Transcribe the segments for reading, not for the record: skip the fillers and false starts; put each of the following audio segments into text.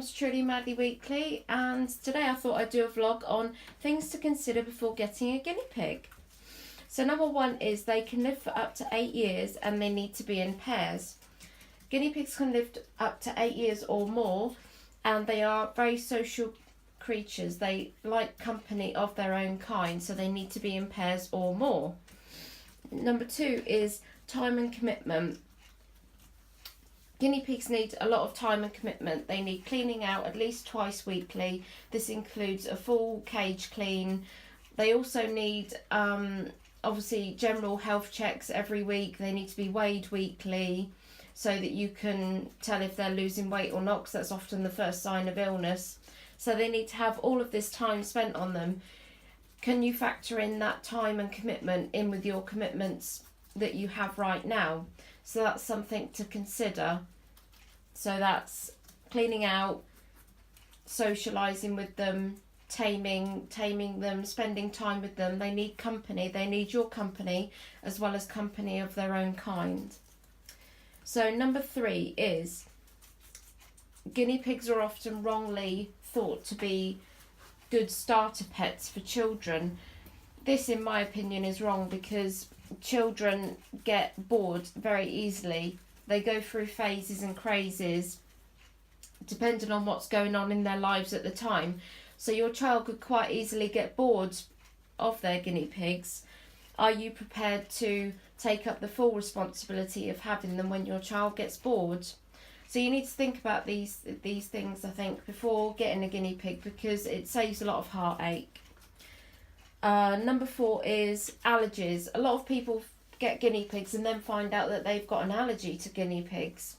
welcome's Truly Madly Weekly, and today I thought I'd do a vlog on things to consider before getting a guinea pig. So number one is they can live for up to 8 years and they need to be in pairs. Guinea pigs can live up to 8 years or more, and they are very social creatures. They like company of their own kind, so they need to be in pairs or more. Number two is time and commitment. Guinea pigs need a lot of time and commitment. They need cleaning out at least twice weekly. This includes a full cage clean. They also need obviously general health checks every week. They need to be weighed weekly so that you can tell if they're losing weight or not, because that's often the first sign of illness. So they need to have all of this time spent on them. Can you factor in that time and commitment in with your commitments that you have right now? So that's something to consider. So that's cleaning out, socialising with them, taming them, spending time with them. They need company. They need your company as well as company of their own kind. So number three is guinea pigs are often wrongly thought to be good starter pets for children. This, in my opinion, is wrong because children get bored very easily. They go through phases and crazes depending on what's going on in their lives at the time. So your child could quite easily get bored of their guinea pigs. Are you prepared to take up the full responsibility of having them when your child gets bored? So you need to think about these things, I think, before getting a guinea pig, because it saves a lot of heartache. Number four is allergies. A lot of people get guinea pigs and then find out that they've got an allergy to guinea pigs.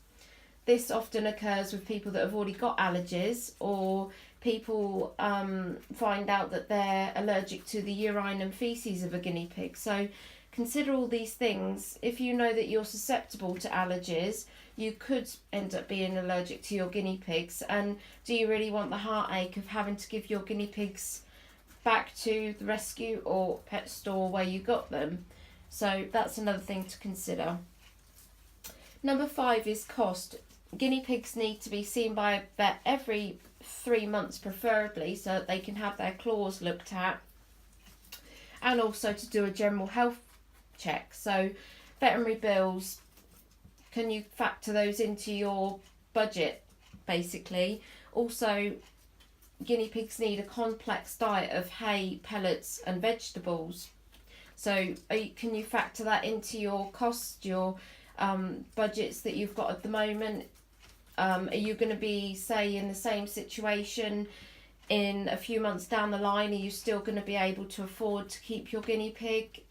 This often occurs with people that have already got allergies, or people find out that they're allergic to the urine and faeces of a guinea pig. So consider all these things. If you know that you're susceptible to allergies, you could end up being allergic to your guinea pigs. And do you really want the heartache of having to give your guinea pigs back to the rescue or pet store where you got them? So that's another thing to consider. Number five is cost. Guinea pigs need to be seen by a vet every 3 months preferably, so that they can have their claws looked at, and also to do a general health check. So veterinary bills, can you factor those into your budget basically? Also, guinea pigs need a complex diet of hay, pellets and vegetables. So can you factor that into your cost, your budgets that you've got at the moment? Are you going to be, say, in the same situation in a few months down the line? Are you still going to be able to afford to keep your guinea pig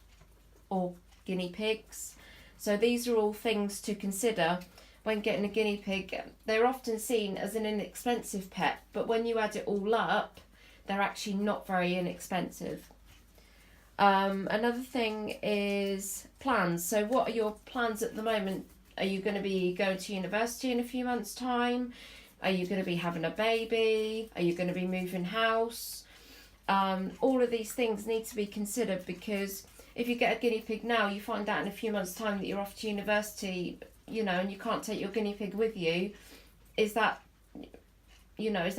or guinea pigs? So these are all things to consider when getting a guinea pig. They're often seen as an inexpensive pet, but when you add it all up, they're actually not very inexpensive. Another thing is plans. So what are your plans at the moment? Are you going to be going to university in a few months' time? Are you going to be having a baby? Are you going to be moving house? All of these things need to be considered, because if you get a guinea pig now, you find out in a few months' time that you're off to university, and you can't take your guinea pig with you. Is that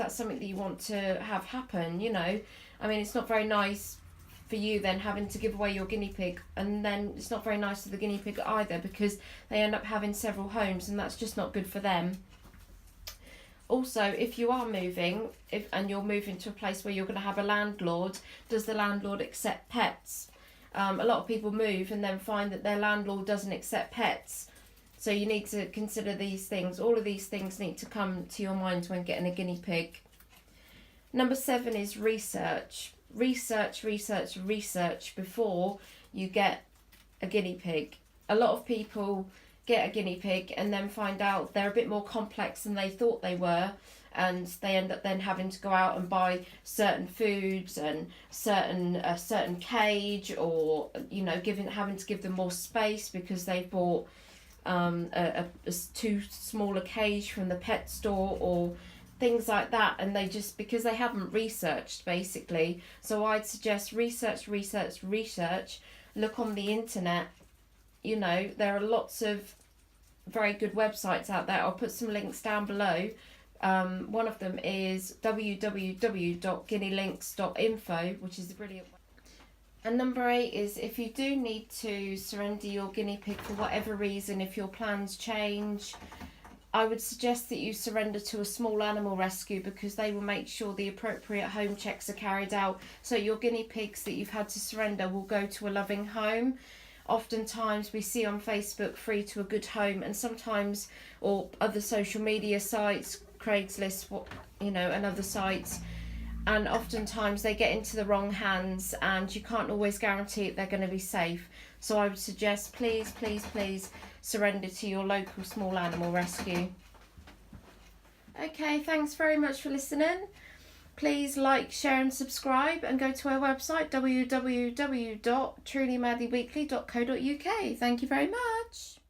something that you want to have happen? I mean, it's not very nice for you then having to give away your guinea pig, and then it's not very nice to the guinea pig either, because they end up having several homes, and that's just not good for them. Also, if you are moving, and you're moving to a place where you're going to have a landlord, does the landlord accept pets? A lot of people move and then find that their landlord doesn't accept pets. So you need to consider these things. All of these things need to come to your mind when getting a guinea pig. Number seven is research. Research before you get a guinea pig. A lot of people get a guinea pig and then find out they're a bit more complex than they thought they were, and they end up then having to go out and buy certain foods and a certain cage, or having to give them more space because they've bought a too small a cage from the pet store, or things like that, and they just, because they haven't researched basically. So I'd suggest research. Look on the internet. There are lots of very good websites out there. I'll put some links down below One of them is www.guinealinks.info, which is a brilliant one. And number 8 is, if you do need to surrender your guinea pig for whatever reason, if your plans change, I would suggest that you surrender to a small animal rescue, because they will make sure the appropriate home checks are carried out. So your guinea pigs that you've had to surrender will go to a loving home. Oftentimes we see on Facebook free to a good home, and sometimes, or other social media sites, Craigslist, and other sites, and oftentimes they get into the wrong hands, and you can't always guarantee they're going to be safe. So I would suggest, please surrender to your local small animal rescue. Okay, thanks very much for listening. Please like, share and subscribe, and go to our website www.trulymadlyweekly.co.uk. Thank you very much.